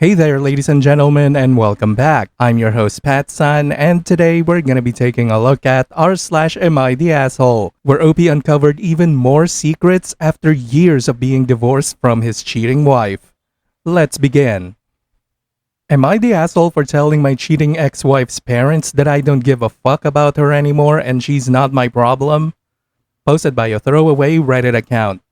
Hey there, ladies and gentlemen, and welcome back. I'm your host, PattSun, and today we're gonna be taking a look at r/Am I the Asshole, where OP uncovered even more secrets after years of being divorced from his cheating wife. Let's begin. Am I the asshole for telling my cheating ex-wife's parents that I don't give a fuck about her anymore and she's not my problem? Posted by a throwaway Reddit account.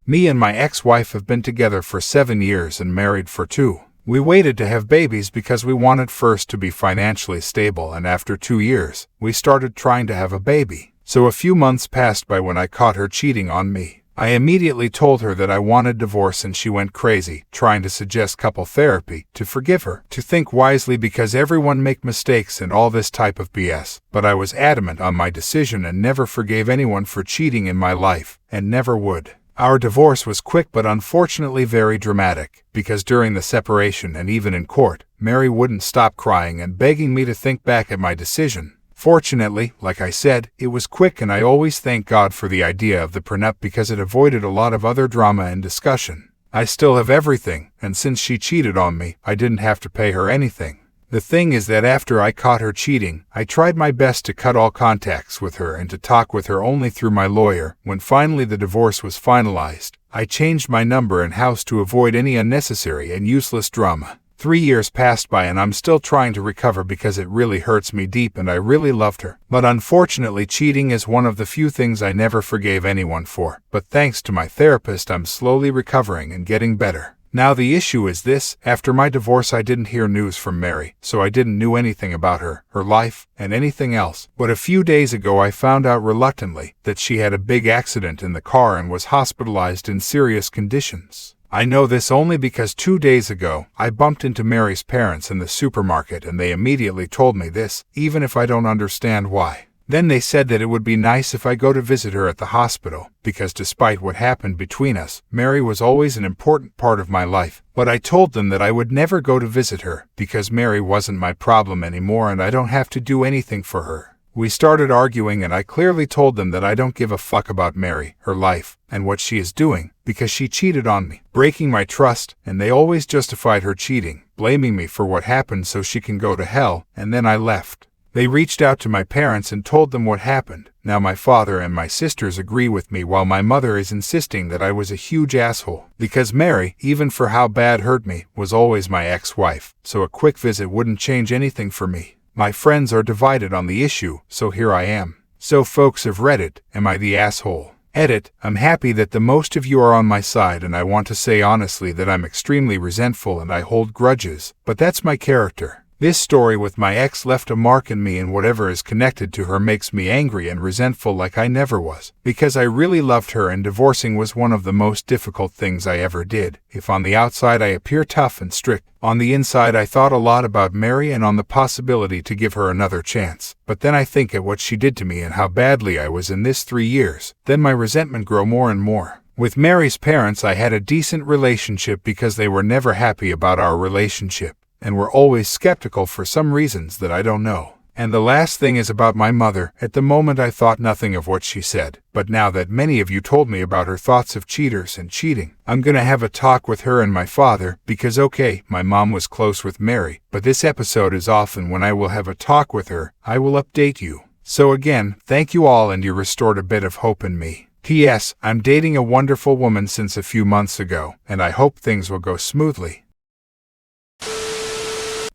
Me and my ex-wife have been together for 7 years and married for 2. We waited to have babies because we wanted first to be financially stable, and after 2 years, we started trying to have a baby. So a few months passed by when I caught her cheating on me. I immediately told her that I wanted divorce and she went crazy, trying to suggest couple therapy, to forgive her, to think wisely because everyone make mistakes and all this type of BS. But I was adamant on my decision and never forgave anyone for cheating in my life, and never would. Our divorce was quick but unfortunately very dramatic, because during the separation and even in court, Mary wouldn't stop crying and begging me to think back at my decision. Fortunately, like I said, it was quick, and I always thank God for the idea of the prenup because it avoided a lot of other drama and discussion. I still have everything, and since she cheated on me, I didn't have to pay her anything. The thing is that after I caught her cheating, I tried my best to cut all contacts with her and to talk with her only through my lawyer. When finally the divorce was finalized, I changed my number and house to avoid any unnecessary and useless drama. 3 years passed by and I'm still trying to recover because it really hurts me deep and I really loved her. But unfortunately, cheating is one of the few things I never forgave anyone for. But thanks to my therapist, I'm slowly recovering and getting better. Now the issue is this: after my divorce I didn't hear news from Mary, so I didn't know anything about her, her life, and anything else. But a few days ago I found out reluctantly that she had a big accident in the car and was hospitalized in serious conditions. I know this only because 2 days ago I bumped into Mary's parents in the supermarket and they immediately told me this, even if I don't understand why. Then they said that it would be nice if I go to visit her at the hospital, because despite what happened between us, Mary was always an important part of my life. But I told them that I would never go to visit her, because Mary wasn't my problem anymore and I don't have to do anything for her. We started arguing and I clearly told them that I don't give a fuck about Mary, her life, and what she is doing, because she cheated on me, breaking my trust, and they always justified her cheating, blaming me for what happened so she can go to hell, and then I left. They reached out to my parents and told them what happened. Now my father and my sisters agree with me while my mother is insisting that I was a huge asshole. Because Mary, even for how bad hurt me, was always my ex-wife, so a quick visit wouldn't change anything for me. My friends are divided on the issue, so here I am. So folks of Reddit, am I the asshole? Edit, I'm happy that the most of you are on my side, and I want to say honestly that I'm extremely resentful and I hold grudges, but that's my character. This story with my ex left a mark in me, and whatever is connected to her makes me angry and resentful like I never was, because I really loved her and divorcing was one of the most difficult things I ever did. If on the outside I appear tough and strict, on the inside I thought a lot about Mary and on the possibility to give her another chance. But then I think at what she did to me and how badly I was in this 3 years, then my resentment grew more and more. With Mary's parents I had a decent relationship because they were never happy about our relationship, and were always skeptical for some reasons that I don't know. And the last thing is about my mother. At the moment I thought nothing of what she said, but now that many of you told me about her thoughts of cheaters and cheating, I'm gonna have a talk with her and my father, because okay, my mom was close with Mary, but this episode is off, and when I will have a talk with her, I will update you. So again, thank you all, and you restored a bit of hope in me. P.S. I'm dating a wonderful woman since a few months ago, and I hope things will go smoothly.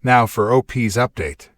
Now for OP's update.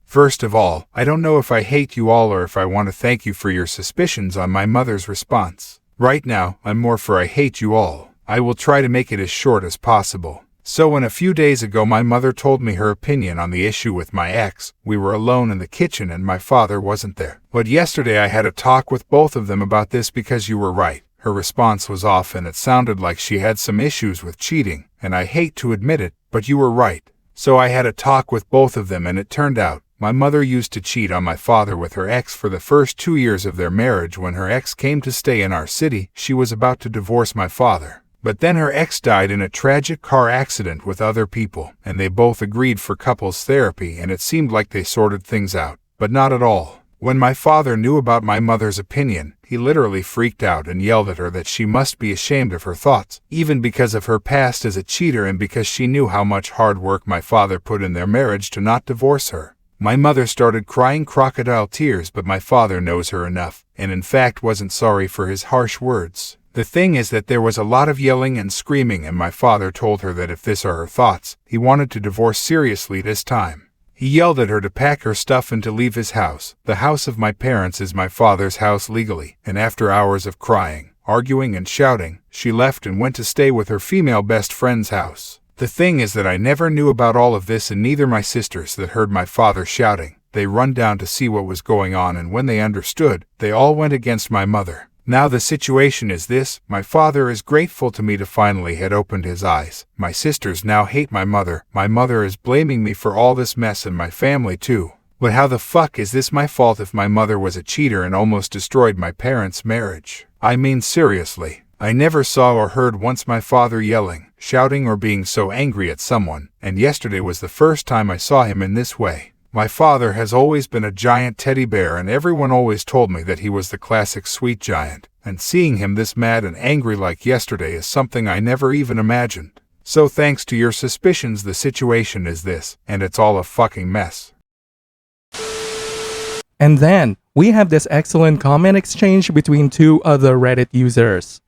First of all, I don't know if I hate you all or if I want to thank you for your suspicions on my mother's response. Right now, I'm more for I hate you all. I will try to make it as short as possible. So when a few days ago my mother told me her opinion on the issue with my ex, we were alone in the kitchen and my father wasn't there. But yesterday I had a talk with both of them about this because you were right. Her response was off and it sounded like she had some issues with cheating, and I hate to admit it, but you were right. So I had a talk with both of them and it turned out, my mother used to cheat on my father with her ex for the first 2 years of their marriage. When her ex came to stay in our city, she was about to divorce my father. But then her ex died in a tragic car accident with other people, and they both agreed for couples therapy and it seemed like they sorted things out. But not at all. When my father knew about my mother's opinion, he literally freaked out and yelled at her that she must be ashamed of her thoughts, even because of her past as a cheater and because she knew how much hard work my father put in their marriage to not divorce her. My mother started crying crocodile tears, but my father knows her enough, and in fact wasn't sorry for his harsh words. The thing is that there was a lot of yelling and screaming, and my father told her that if this are her thoughts, he wanted to divorce seriously this time. He yelled at her to pack her stuff and to leave his house. The house of my parents is my father's house legally, and after hours of crying, arguing and shouting, she left and went to stay with her female best friend's house. The thing is that I never knew about all of this, and neither my sisters that heard my father shouting. They run down to see what was going on, and when they understood, they all went against my mother. Now the situation is this: my father is grateful to me to finally had opened his eyes. My sisters now hate my mother. My mother is blaming me for all this mess, and my family too. But how the fuck is this my fault if my mother was a cheater and almost destroyed my parents' marriage? I mean seriously. I never saw or heard once my father yelling, shouting, or being so angry at someone, and yesterday was the first time I saw him in this way. My father has always been a giant teddy bear, and everyone always told me that he was the classic sweet giant, and seeing him this mad and angry like yesterday is something I never even imagined. So thanks to your suspicions, the situation is this, and it's all a fucking mess. And then, we have this excellent comment exchange between two other Reddit users.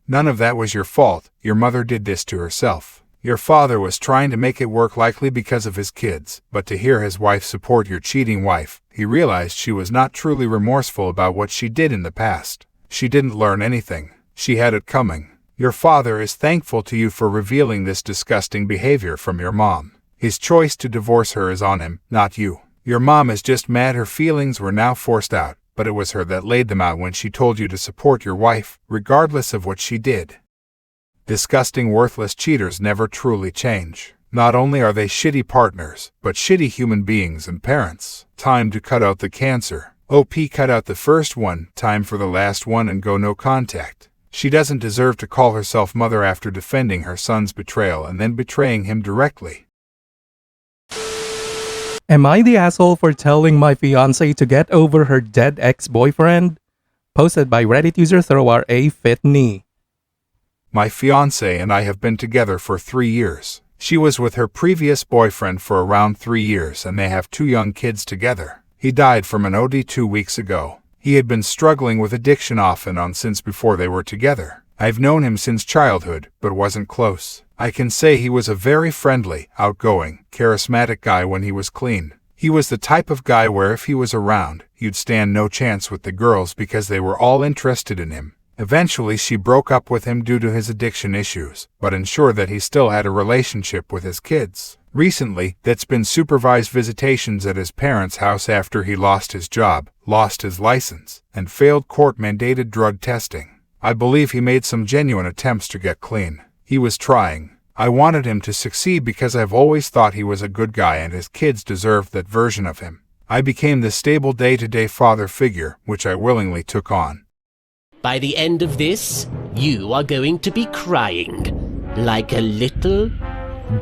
None of that was your fault. Your mother did this to herself. Your father was trying to make it work, likely because of his kids, but to hear his wife support your cheating wife, he realized she was not truly remorseful about what she did in the past. She didn't learn anything. She had it coming. Your father is thankful to you for revealing this disgusting behavior from your mom. His choice to divorce her is on him, not you. Your mom is just mad her feelings were now forced out, but it was her that laid them out when she told you to support your wife, regardless of what she did. Disgusting, worthless cheaters never truly change. Not only are they shitty partners, but shitty human beings and parents. Time to cut out the cancer. OP cut out the first one, time for the last one, and go no contact. She doesn't deserve to call herself mother after defending her son's betrayal and then betraying him directly. Am I the asshole for telling my fiancé to get over her dead ex-boyfriend? Posted by Reddit user ThrowRA_Fitney. My fiancé and I have been together for 3 years. She was with her previous boyfriend for around 3 years, and they have 2 young kids together. He died from an OD 2 weeks ago. He had been struggling with addiction off and on since before they were together. I've known him since childhood, but wasn't close. I can say he was a very friendly, outgoing, charismatic guy when he was clean. He was the type of guy where if he was around, you'd stand no chance with the girls because they were all interested in him. Eventually she broke up with him due to his addiction issues, but ensured that he still had a relationship with his kids. Recently, that's been supervised visitations at his parents' house after he lost his job, lost his license, and failed court-mandated drug testing. I believe he made some genuine attempts to get clean. He was trying. I wanted him to succeed because I've always thought he was a good guy and his kids deserved that version of him. I became the stable day-to-day father figure, which I willingly took on. By the end of this, you are going to be crying like a little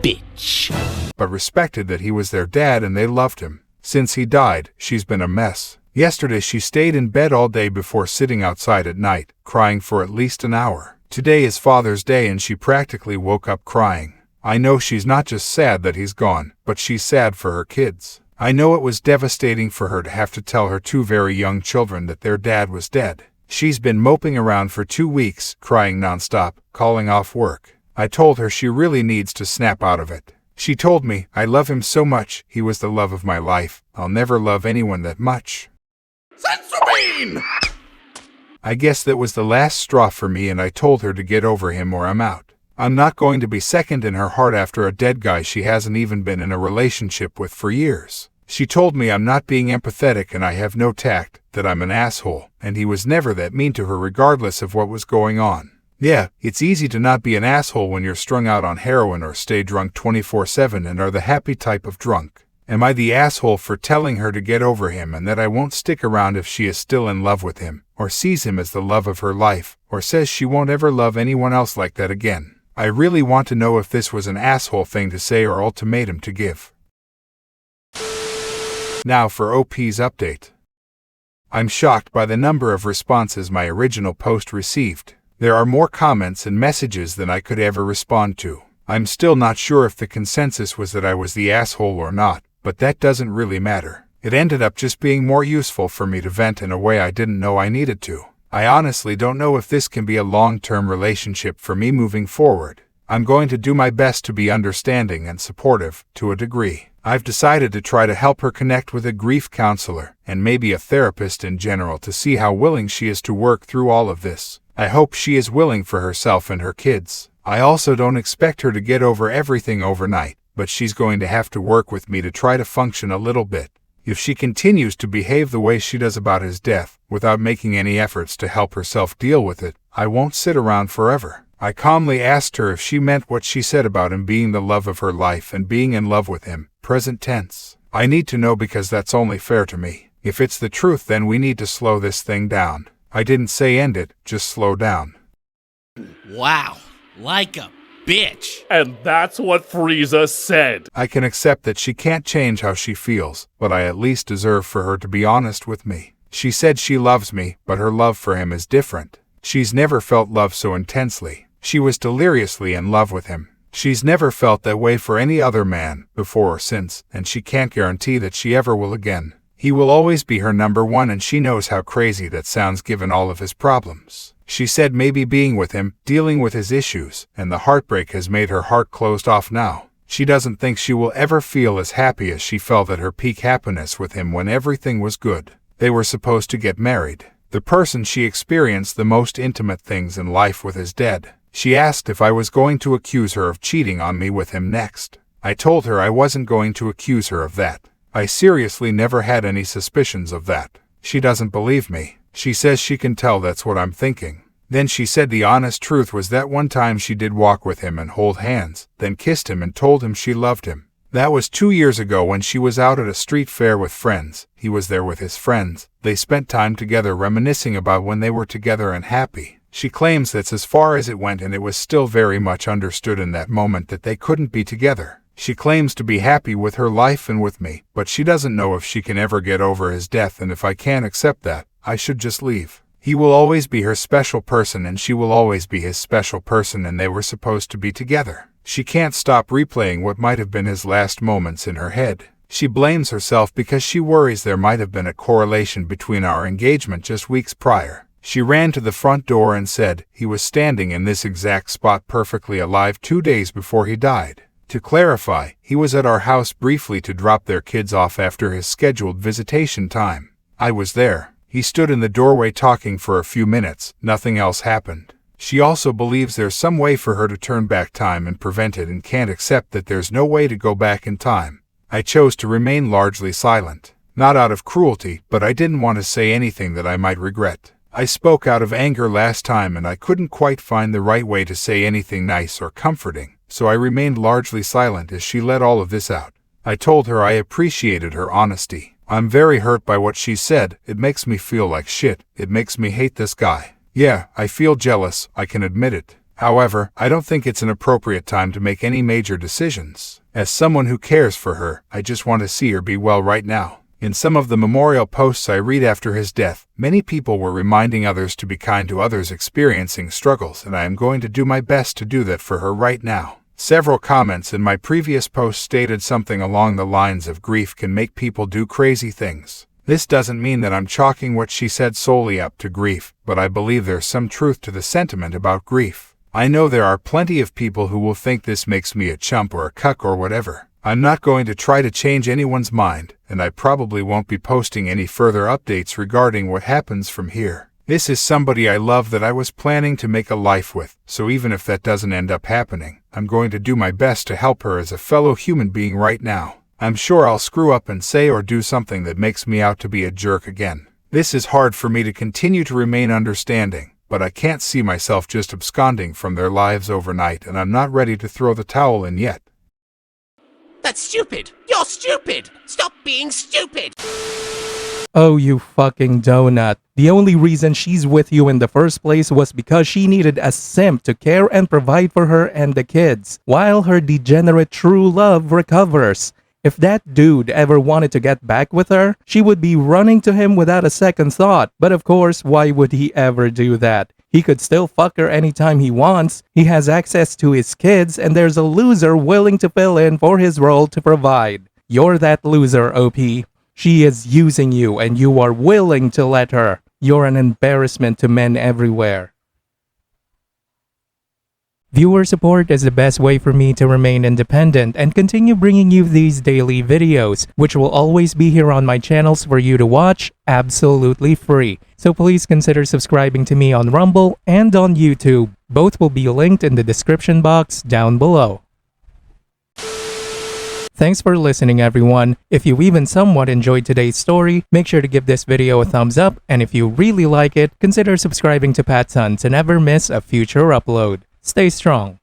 bitch. But respected that he was their dad and they loved him. Since he died, she's been a mess. Yesterday she stayed in bed all day before sitting outside at night, crying for at least an hour. Today is Father's Day and she practically woke up crying. I know she's not just sad that he's gone, but she's sad for her kids. I know it was devastating for her to have to tell her 2 very young children that their dad was dead. She's been moping around for 2 weeks, crying nonstop, calling off work. I told her she really needs to snap out of it. She told me, "I love him so much, he was the love of my life. I'll never love anyone that much." Sensobean! I guess that was the last straw for me, and I told her to get over him or I'm out. I'm not going to be second in her heart after a dead guy she hasn't even been in a relationship with for years. She told me I'm not being empathetic and I have no tact, that I'm an asshole, and he was never that mean to her regardless of what was going on. Yeah, it's easy to not be an asshole when you're strung out on heroin or stay drunk 24/7 and are the happy type of drunk. Am I the asshole for telling her to get over him and that I won't stick around if she is still in love with him, or sees him as the love of her life, or says she won't ever love anyone else like that again? I really want to know if this was an asshole thing to say or ultimatum to give. Now for OP's update. I'm shocked by the number of responses my original post received. There are more comments and messages than I could ever respond to. I'm still not sure if the consensus was that I was the asshole or not, but that doesn't really matter. It ended up just being more useful for me to vent in a way I didn't know I needed to. I honestly don't know if this can be a long-term relationship for me moving forward. I'm going to do my best to be understanding and supportive, to a degree. I've decided to try to help her connect with a grief counselor, and maybe a therapist in general, to see how willing she is to work through all of this. I hope she is willing for herself and her kids. I also don't expect her to get over everything overnight, but she's going to have to work with me to try to function a little bit. If she continues to behave the way she does about his death, without making any efforts to help herself deal with it, I won't sit around forever. I calmly asked her if she meant what she said about him being the love of her life and being in love with him, present tense. I need to know because that's only fair to me. If it's the truth, then we need to slow this thing down. I didn't say end it, just slow down. Wow, like a bitch. And that's what Frieza said. I can accept that she can't change how she feels, but I at least deserve for her to be honest with me. She said she loves me, but her love for him is different. She's never felt love so intensely. She was deliriously in love with him. She's never felt that way for any other man, before or since, and she can't guarantee that she ever will again. He will always be her number one, and she knows how crazy that sounds given all of his problems. She said maybe being with him, dealing with his issues, and the heartbreak has made her heart closed off now. She doesn't think she will ever feel as happy as she felt at her peak happiness with him when everything was good. They were supposed to get married. The person she experienced the most intimate things in life with is dead. She asked if I was going to accuse her of cheating on me with him next. I told her I wasn't going to accuse her of that. I seriously never had any suspicions of that. She doesn't believe me. She says she can tell that's what I'm thinking. Then she said the honest truth was that one time she did walk with him and hold hands, then kissed him and told him she loved him. That was 2 years ago when she was out at a street fair with friends. He was there with his friends. They spent time together reminiscing about when they were together and happy. She claims that's as far as it went, and it was still very much understood in that moment that they couldn't be together. She claims to be happy with her life and with me, but she doesn't know if she can ever get over his death, and if I can't accept that, I should just leave. He will always be her special person and she will always be his special person, and they were supposed to be together. She can't stop replaying what might have been his last moments in her head. She blames herself because she worries there might have been a correlation between our engagement just weeks prior. She ran to the front door and said he was standing in this exact spot perfectly alive 2 days before he died. To clarify, he was at our house briefly to drop their kids off after his scheduled visitation time. I was there. He stood in the doorway talking for a few minutes. Nothing else happened. She also believes there's some way for her to turn back time and prevent it, and can't accept that there's no way to go back in time. I chose to remain largely silent. Not out of cruelty, but I didn't want to say anything that I might regret. I spoke out of anger last time and I couldn't quite find the right way to say anything nice or comforting, so I remained largely silent as she let all of this out. I told her I appreciated her honesty. I'm very hurt by what she said. It makes me feel like shit. It makes me hate this guy. Yeah, I feel jealous, I can admit it. However, I don't think it's an appropriate time to make any major decisions. As someone who cares for her, I just want to see her be well right now. In some of the memorial posts I read after his death, many people were reminding others to be kind to others experiencing struggles, and I am going to do my best to do that for her right now. Several comments in my previous post stated something along the lines of grief can make people do crazy things. This doesn't mean that I'm chalking what she said solely up to grief, but I believe there's some truth to the sentiment about grief. I know there are plenty of people who will think this makes me a chump or a cuck or whatever. I'm not going to try to change anyone's mind, and I probably won't be posting any further updates regarding what happens from here. This is somebody I love that I was planning to make a life with, so even if that doesn't end up happening, I'm going to do my best to help her as a fellow human being right now. I'm sure I'll screw up and say or do something that makes me out to be a jerk again. This is hard for me to continue to remain understanding, but I can't see myself just absconding from their lives overnight, and I'm not ready to throw the towel in yet. That's stupid! You're stupid! Stop being stupid! Oh, you fucking donut. The only reason she's with you in the first place was because she needed a simp to care and provide for her and the kids, while her degenerate true love recovers. If that dude ever wanted to get back with her, she would be running to him without a second thought. But of course, why would he ever do that? He could still fuck her anytime he wants. He has access to his kids, and there's a loser willing to fill in for his role to provide. You're that loser, OP. She is using you, and you are willing to let her. You're an embarrassment to men everywhere. Viewer support is the best way for me to remain independent and continue bringing you these daily videos, which will always be here on my channels for you to watch absolutely free. So please consider subscribing to me on Rumble and on YouTube. Both will be linked in the description box down below. Thanks for listening, everyone. If you even somewhat enjoyed today's story, make sure to give this video a thumbs up, and if you really like it, consider subscribing to PattSun to never miss a future upload. Stay strong.